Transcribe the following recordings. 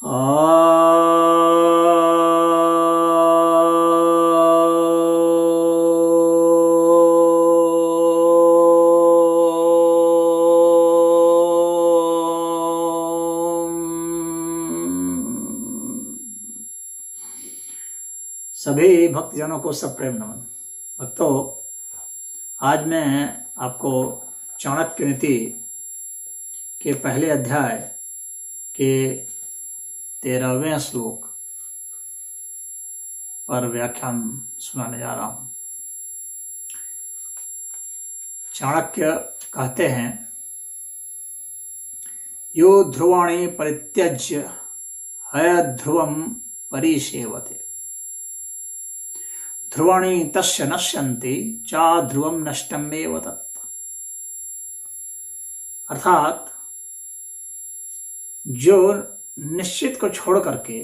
सभी भक्तजनों को सप्रेम नमन। भक्तों, आज मैं आपको चाणक्य नीति के पहले अध्याय के 13वें श्लोक पर व्याख्यान सुनाने जा रहा हूं। चाणक्य कहते हैं, यो ध्रुवाणि परित्यज्य हयध्रुवं परिसेवते, ध्रुवाणि तस्य नश्यन्ति चा ध्रुवं नष्टमेव तत्। अर्थात जो निश्चित को छोड़ करके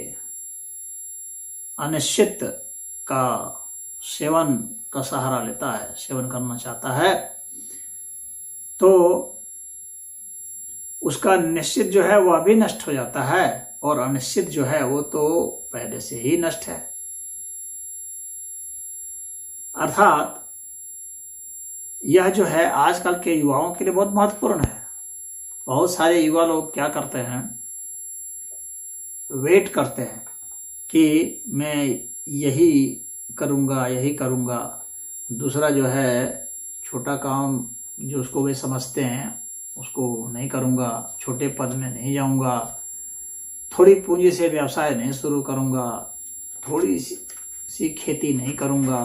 अनिश्चित का सेवन का सहारा लेता है, सेवन करना चाहता है, तो उसका निश्चित जो है वह भी नष्ट हो जाता है और अनिश्चित जो है वो तो पहले से ही नष्ट है। अर्थात यह जो है आजकल के युवाओं के लिए बहुत महत्वपूर्ण है। बहुत सारे युवा लोग क्या करते हैं, वेट करते हैं कि मैं यही करूँगा। दूसरा जो है छोटा काम जो उसको वे समझते हैं उसको नहीं करूँगा, छोटे पद में नहीं जाऊँगा, थोड़ी पूंजी से व्यवसाय नहीं शुरू करूँगा, थोड़ी सी खेती नहीं करूँगा।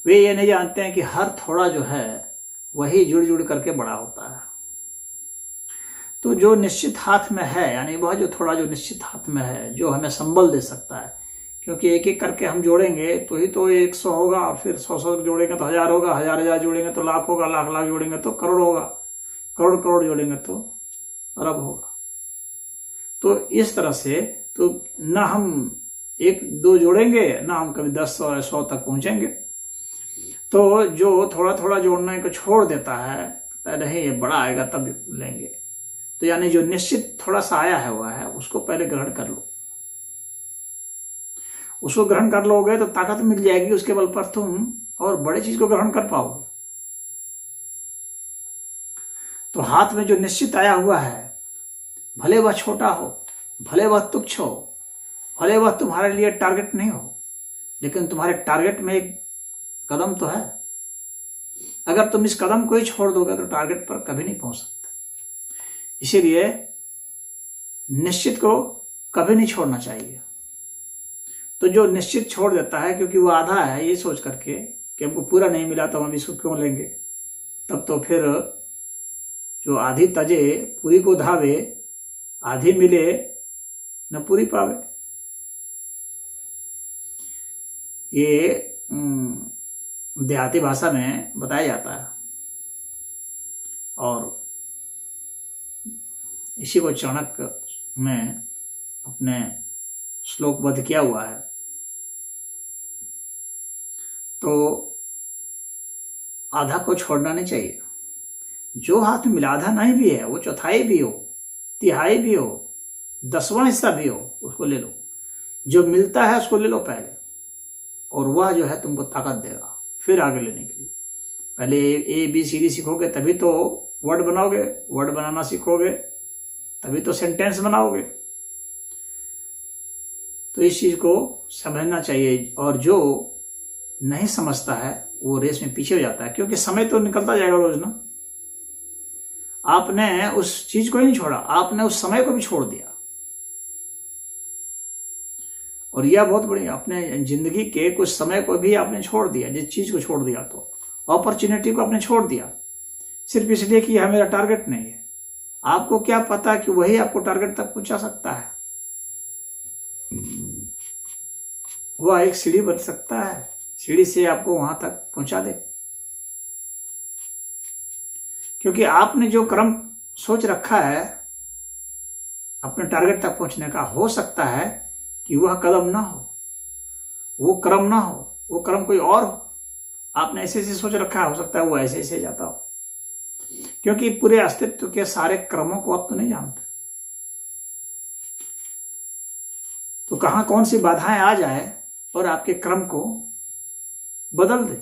वे ये नहीं जानते हैं कि हर थोड़ा जो है वही जुड़ जुड़ करके बड़ा होता है। तो जो निश्चित हाथ में है, यानी वह जो थोड़ा जो निश्चित हाथ में है, जो हमें संबल दे सकता है, क्योंकि एक एक करके हम जोड़ेंगे तो ही तो 100 होगा, और फिर 100 जोड़ेंगे तो 1000 होगा, 1000 जोड़ेंगे तो लाख होगा, लाख जोड़ेंगे तो करोड़ होगा, करोड़ जोड़ेंगे तो अरब होगा। तो इस तरह से तो ना हम 1-2 जोड़ेंगे, ना हम कभी 10 और 100 तक पहुंचेंगे। तो जो थोड़ा थोड़ा जोड़ने को छोड़ देता है, नहीं ये बड़ा आएगा तब लेंगे, तो यानी जो निश्चित थोड़ा सा आया है हुआ है उसको पहले ग्रहण कर लो। उसको ग्रहण कर लोगे तो ताकत मिल जाएगी, उसके बल पर तुम और बड़ी चीज को ग्रहण कर पाओगे। तो हाथ में जो निश्चित आया हुआ है, भले वह छोटा हो, भले वह तुच्छ हो, भले वह तुम्हारे लिए टारगेट नहीं हो, लेकिन तुम्हारे टारगेट में एक कदम तो है। अगर तुम इस कदम को ही छोड़ दोगे तो टारगेट पर कभी नहीं पहुंच सकते। इसीलिए निश्चित को कभी नहीं छोड़ना चाहिए। तो जो निश्चित छोड़ देता है क्योंकि वो आधा है ये सोच करके कि हमको पूरा नहीं मिला तो हम इसको क्यों लेंगे, तब तो फिर जो आधी तजे पूरी को धावे, आधी मिले न पूरी पावे। ये देहाती भाषा में बताया जाता है और इसी को चाणक्य में अपने श्लोकबद्ध किया हुआ है। तो आधा को छोड़ना नहीं चाहिए। जो हाथ में मिला, आधा नहीं भी है, वो चौथाई भी हो, तिहाई भी हो, 10वां हिस्सा भी हो, उसको ले लो। जो मिलता है उसको ले लो पहले, और वह जो है तुमको ताकत देगा फिर आगे लेने के लिए। पहले ABCD सीखोगे तभी तो वर्ड बनाओगे, वर्ड बनाना सीखोगे तभी तो सेंटेंस बनाओगे। तो इस चीज को समझना चाहिए, और जो नहीं समझता है वो रेस में पीछे हो जाता है, क्योंकि समय तो निकलता जाएगा रोज ना। आपने उस चीज को ही नहीं छोड़ा, आपने उस समय को भी छोड़ दिया। और यह बहुत बढ़िया, अपने जिंदगी के कुछ समय को भी आपने छोड़ दिया। जिस चीज को छोड़ दिया, तो अपॉर्चुनिटी को आपने छोड़ दिया, सिर्फ इसलिए कि यह मेरा टारगेट नहीं है। आपको क्या पता कि वही आपको टारगेट तक पहुंचा सकता है। वह एक सीढ़ी बन सकता है, सीढ़ी से आपको वहां तक पहुंचा दे। क्योंकि आपने जो क्रम सोच रखा है अपने टारगेट तक पहुंचने का, हो सकता है कि वह कदम ना हो, वो क्रम ना हो, वो क्रम कोई और हो। आपने ऐसे ऐसे सोच रखा है, हो सकता है वो ऐसे ऐसे जाता हो। क्योंकि पूरे अस्तित्व के सारे क्रमों को आप तो नहीं जानते। तो कहाँ कौन सी बाधाएं आ जाए और आपके क्रम को बदल दे।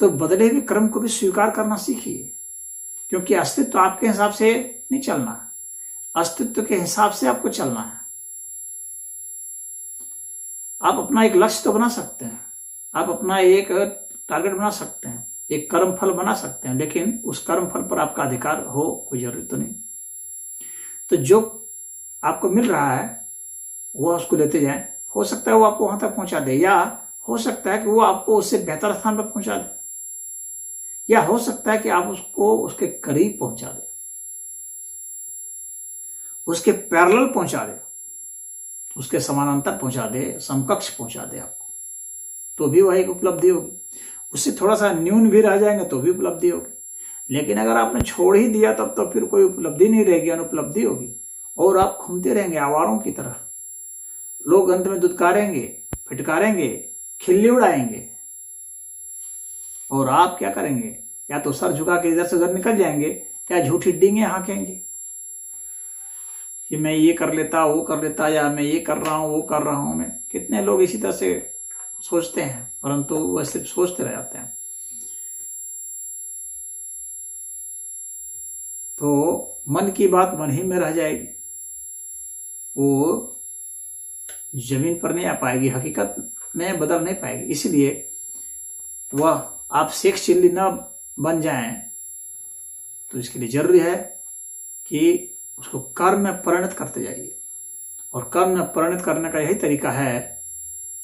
तो बदले हुए क्रम को भी स्वीकार करना सीखिए, क्योंकि अस्तित्व आपके हिसाब से नहीं चलना है, अस्तित्व के हिसाब से आपको चलना है। आप अपना एक लक्ष्य तो बना सकते हैं, आप अपना एक टारगेट बना सकते हैं, एक कर्म फल बना सकते हैं, लेकिन उस कर्म फल पर आपका अधिकार हो कोई जरूरी तो नहीं। तो जो आपको मिल रहा है वह उसको लेते जाएं। हो सकता है वो आपको वहां तक पहुंचा दे, या हो सकता है कि वो आपको उससे बेहतर स्थान पर पहुंचा दे, या हो सकता है कि आप उसको उसके करीब पहुंचा दे, उसके पैरेलल पहुंचा दे, उसके समानांतर पहुंचा दे, समकक्ष पहुंचा दे आपको, तो भी वह एक उपलब्धि होगी। उससे थोड़ा सा न्यून भी रह जाएंगे तो भी उपलब्धि होगी। लेकिन अगर आपने छोड़ ही दिया तब तो फिर कोई उपलब्धि नहीं रहेगी, अनुपलब्धि होगी, और आप घूमते रहेंगे आवारों की तरह। लोग अंत में दुत्कारेंगे, फिटकारेंगे, खिल्ली उड़ाएंगे, और आप क्या करेंगे? या तो सर झुका के इधर से उधर निकल जाएंगे, या झूठी डींगे हाँकेंगे कि मैं ये कर लेता, वो कर लेता, या मैं ये कर रहा हूँ, वो कर रहा हूँ। मैं कितने लोग इसी तरह से सोचते हैं, परंतु वह सिर्फ सोचते रह जाते हैं। तो मन की बात मन ही में रह जाएगी, वो जमीन पर नहीं आ पाएगी, हकीकत में बदल नहीं पाएगी। इसलिए वह आप शेख चिल्ली न बन जाएं, तो इसके लिए जरूरी है कि उसको कर्म में परिणत करते जाइए। और कर्म में परिणत करने का यही तरीका है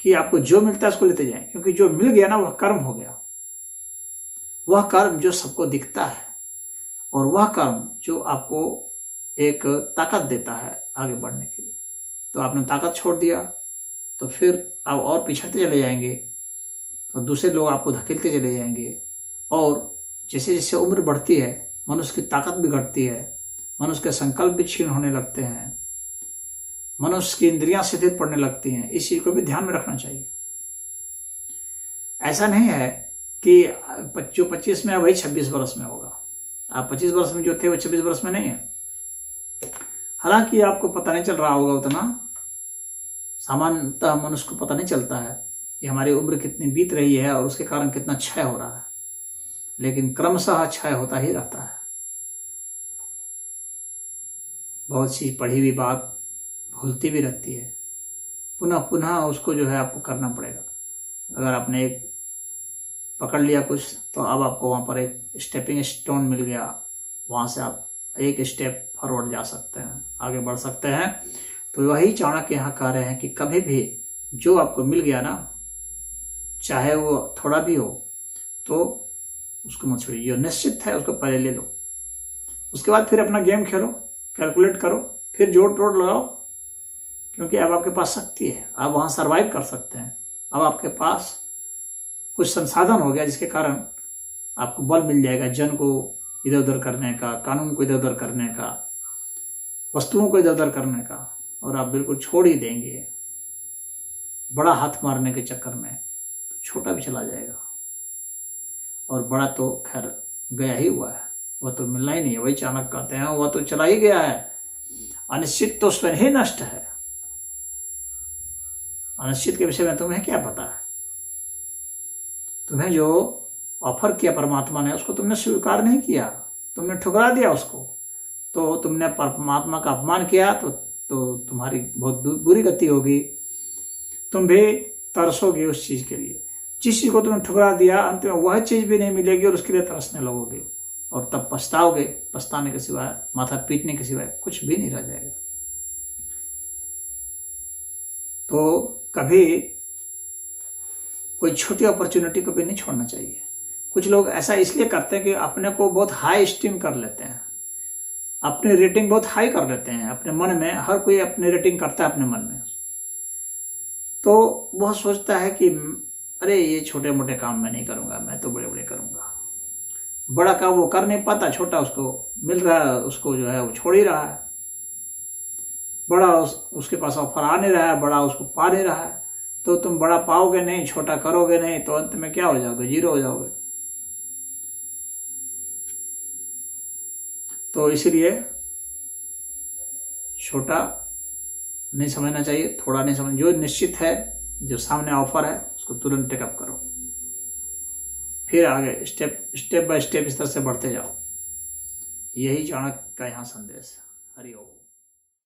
कि आपको जो मिलता है उसको लेते जाएं, क्योंकि जो मिल गया ना वह कर्म हो गया। वह कर्म जो सबको दिखता है, और वह कर्म जो आपको एक ताकत देता है आगे बढ़ने के लिए। तो आपने ताकत छोड़ दिया तो फिर आप और पिछड़ते चले जाएंगे, तो दूसरे लोग आपको धकेलते चले जाएंगे। और जैसे जैसे उम्र बढ़ती है, मनुष्य की ताकत भी घटती है, मनुष्य के संकल्प भी क्षीण होने लगते हैं, मनुष्य की इंद्रियां शिथिल पड़ने लगती हैं। इस चीज को भी ध्यान में रखना चाहिए। ऐसा नहीं है कि जो 25 में है वही 26 वर्ष में होगा। आप 25 वर्ष में जो थे वो 26 वर्ष में नहीं है। हालांकि आपको पता नहीं चल रहा होगा उतना, सामान्यतः मनुष्य को पता नहीं चलता है कि हमारी उम्र कितनी बीत रही है और उसके कारण कितना क्षय हो रहा है, लेकिन क्रमशः क्षय होता ही रहता है। बहुत सी पढ़ी हुई बात भूलती भी रहती है, पुनः पुनः उसको जो है आपको करना पड़ेगा। अगर आपने एक पकड़ लिया कुछ, तो अब आपको वहाँ पर एक स्टेपिंग स्टोन मिल गया, वहाँ से आप एक स्टेप फॉरवर्ड जा सकते हैं, आगे बढ़ सकते हैं। तो वही चाणक्य यहाँ कह रहे हैं कि कभी भी जो आपको मिल गया ना, चाहे वो थोड़ा भी हो, तो उसको मत छोड़िए। जो निश्चित है उसको पहले ले लो, उसके बाद फिर अपना गेम खेलो, कैलकुलेट करो, फिर जोड़ तोड़ लगाओ, क्योंकि अब आपके पास शक्ति है, आप वहाँ सर्वाइव कर सकते हैं। अब आपके पास कुछ संसाधन हो गया जिसके कारण आपको बल मिल जाएगा जन को इधर उधर करने का, कानून को इधर उधर करने का, वस्तुओं को इधर उधर करने का, और आप बिल्कुल छोड़ ही देंगे बड़ा हाथ मारने के चक्कर में, तो छोटा भी चला जाएगा। और बड़ा तो खैर गया ही हुआ है, वह तो मिलना ही नहीं है। वही चाणक्य कहते हैं वह तो चला ही गया है। अनिश्चित तो स्वयं ही नष्ट है। अनिश्चित के विषय में तुम्हें क्या पता है? तुम्हें जो ऑफर किया परमात्मा ने उसको तुमने स्वीकार नहीं किया, तुमने ठुकरा दिया उसको, तो तुमने परमात्मा का अपमान किया, तो तुम्हारी बहुत बुरी गति होगी। तुम भी तरसोगे उस चीज के लिए। जिस चीज को तुमने ठुकरा दिया, अंत में वह चीज भी नहीं मिलेगी और उसके लिए तरसने लगोगे, और तब पछताओगे। पछताने के सिवाय, माथा पीटने के सिवाय कुछ भी नहीं रह जाएगा। तो कभी कोई छोटी अपॉर्चुनिटी को भी नहीं छोड़ना चाहिए। कुछ लोग ऐसा इसलिए करते हैं कि अपने को बहुत हाई स्टीम कर लेते हैं, अपनी रेटिंग बहुत हाई कर लेते हैं अपने मन में। हर कोई अपनी रेटिंग करता है अपने मन में, तो वह सोचता है कि अरे ये छोटे मोटे काम मैं नहीं करूंगा, मैं तो बड़े बड़े करूंगा। बड़ा काम वो कर नहीं पाता, छोटा उसको मिल रहा है, उसको जो है वो छोड़ ही रहा है। बड़ा उसके पास ऑफर आ नहीं रहा है, बड़ा उसको पा नहीं रहा है। तो तुम बड़ा पाओगे नहीं, छोटा करोगे नहीं, तो अंत में क्या हो जाओगे? जीरो हो जाओगे। तो इसलिए छोटा नहीं समझना चाहिए, थोड़ा नहीं समझ, जो निश्चित है, जो सामने ऑफर है उसको तुरंत टेकअप करो, फिर आगे स्टेप बाय स्टेप इस तरह से बढ़ते जाओ। यही चाणक्य का यहाँ संदेश है। हरि ओम।